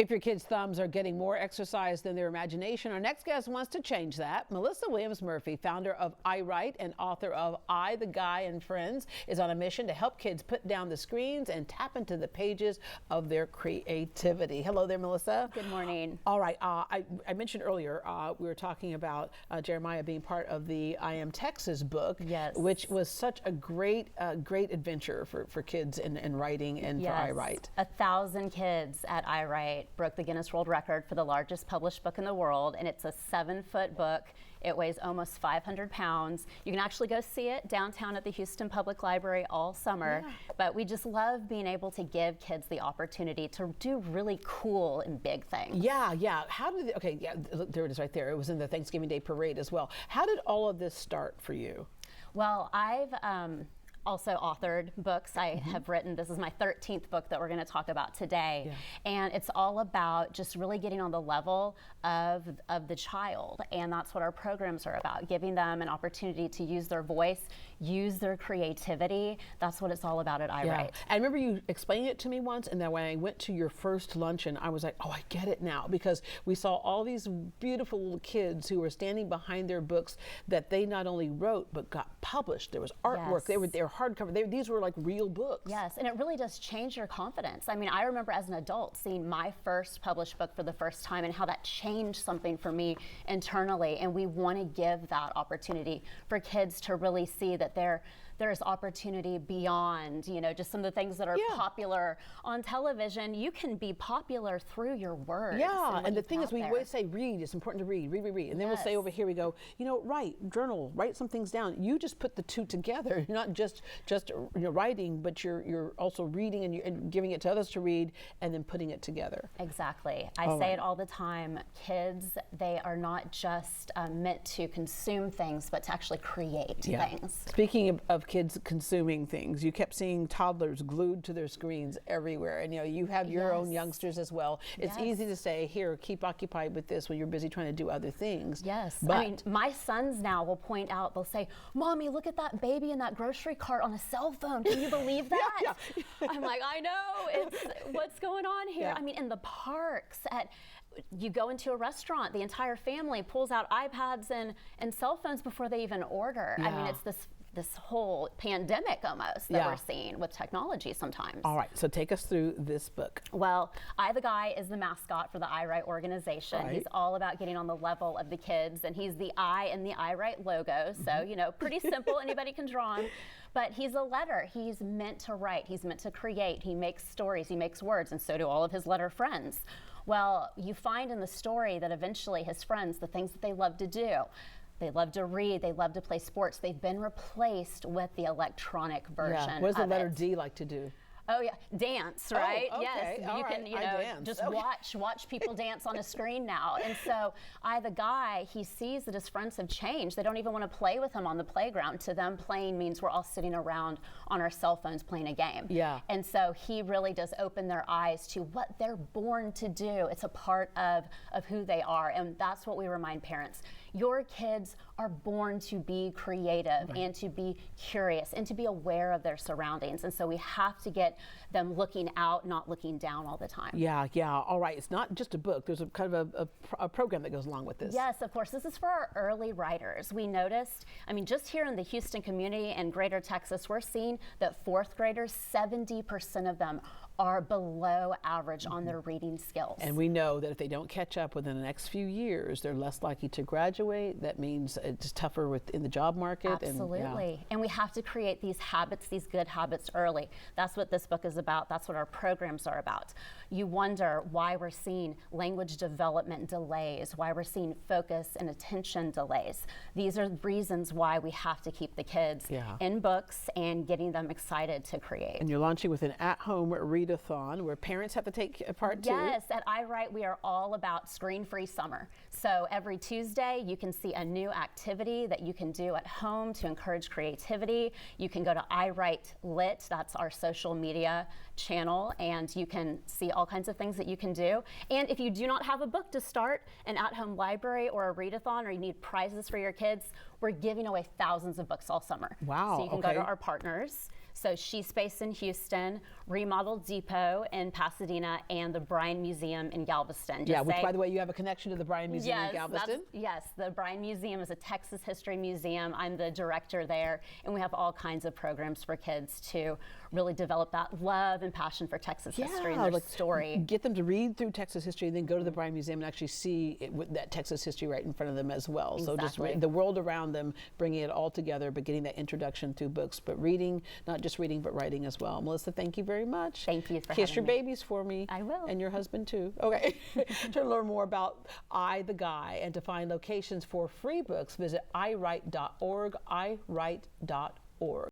If your kids' thumbs are getting more exercise than their imagination, our next guest wants to change that. Melissa Williams Murphy, founder of iWrite and author of I, the Guy and Friends, is on a mission to help kids put down the screens and tap into the pages of their creativity. Hello there, Melissa. Good morning. All right. I mentioned earlier we were talking about Jeremiah being part of the I Am Texas book, yes, which was such a great adventure for kids in writing and yes, for iWrite. 1,000 kids at iWrite broke the Guinness World Record for the largest published book in the world, and it's a 7-foot book. It weighs almost 500 pounds. You can actually go see it downtown at the Houston Public Library all summer. Yeah. But we just love being able to give kids the opportunity to do really cool and big things. Yeah. How did look, there it is right there. It was in the Thanksgiving Day parade as well. How did all of this start for you? Well, I've also authored books. I have written, this is my 13th book that we're going to talk about today. Yeah. And it's all about just really getting on the level of the child. And that's what our programs are about, giving them an opportunity to use their voice, use their creativity. That's what it's all about at iWrite. Yeah. I remember you explaining it to me once, and then when I went to your first luncheon, I was like, oh, I get it now, because we saw all these beautiful little kids who were standing behind their books that they not only wrote, but got published. There was artwork. Yes. They were hardcover. These were like real books. Yes, and it really does change your confidence. I mean, I remember as an adult seeing my first published book for the first time and how that changed something for me internally. And we want to give that opportunity for kids to really see that there is opportunity beyond, just some of the things that are popular on television. You can be popular through your words. Yeah, and the thing is, we always say read. It's important to read. And then we'll say over here, we go, write, journal, write some things down. You just put the two together. You're not just writing, but you're also reading and giving it to others to read and then putting it together. Exactly. I say it all the time. Kids, they are not just meant to consume things, but to actually create things. Speaking of kids consuming things, you kept seeing toddlers glued to their screens everywhere, and you have your own youngsters as well. It's easy to say, here, keep occupied with this when you're busy trying to do other things. Yes, but I mean, my sons now will point out, they'll say, Mommy, look at that baby in that grocery cart on a cell phone. Can you believe that? Yeah. I'm like, I know, what's going on here? Yeah. I mean, in the parks, you go into a restaurant, the entire family pulls out iPads and cell phones before they even order. Yeah. I mean, it's this whole pandemic almost that we're seeing with technology sometimes. All right, so take us through this book. Well, I, the Guy, is the mascot for the iWrite organization. Right. He's all about getting on the level of the kids, and he's the I in the iWrite logo, so, pretty simple, anybody can draw him. But he's a letter. He's meant to write. He's meant to create. He makes stories. He makes words, and so do all of his letter friends. Well, you find in the story that eventually his friends, the things that they love to do, they love to read, they love to play sports, they've been replaced with the electronic version. Yeah. What does the letter D like to do? Oh yeah, dance, right? Oh, okay. Yes, All you right. can, just watch people dance on a screen now. And so I, the Guy, he sees that his friends have changed. They don't even want to play with him on the playground. To them, playing means we're all sitting around on our cell phones playing a game. Yeah. And so he really does open their eyes to what they're born to do. It's a part of who they are, and that's what we remind parents. Your kids are born to be creative and to be curious and to be aware of their surroundings. And so we have to get them looking out, not looking down all the time. Yeah. All right. It's not just a book. There's a kind of a program that goes along with this. Yes, of course. This is for our early writers. We noticed, just here in the Houston community and greater Texas, we're seeing that 4th graders, 70% of them are below average on their reading skills. And we know that if they don't catch up within the next few years, they're less likely to graduate. That means it's tougher in the job market. Absolutely. And we have to create these habits, these good habits early. That's what this book is about. That's what our programs are about. You wonder why we're seeing language development delays, why we're seeing focus and attention delays. These are reasons why we have to keep the kids in books and getting them excited to create. And you're launching with an at-home readathon where parents have to take part too. Yes, at iWrite we are all about screen-free summer. So every Tuesday you can see a new activity that you can do at home to encourage creativity. You can go to iWrite Lit, that's our social media channel, and you can see all kinds of things that you can do. And if you do not have a book to start, an at-home library or a readathon, or you need prizes for your kids, we're giving away thousands of books all summer. Wow. So you can go to our partners So She Space in Houston, Remodel Depot in Pasadena, and the Bryan Museum in Galveston. Yeah, which, by the way, you have a connection to the Bryan Museum in Galveston? Yes, the Bryan Museum is a Texas history museum. I'm the director there, and we have all kinds of programs for kids to really develop that love and passion for Texas history and their story. Get them to read through Texas history and then go to the Bryan Museum and actually see that Texas history right in front of them as well. Exactly. So just the world around them, bringing it all together, but getting that introduction through books, but reading, not just reading, but writing as well. Melissa, thank you very much. Thank you for Kiss your having me. babies for me. I will. And your husband too. Okay. To learn more about I, the Guy, and to find locations for free books, visit iWrite.org, iWrite.org.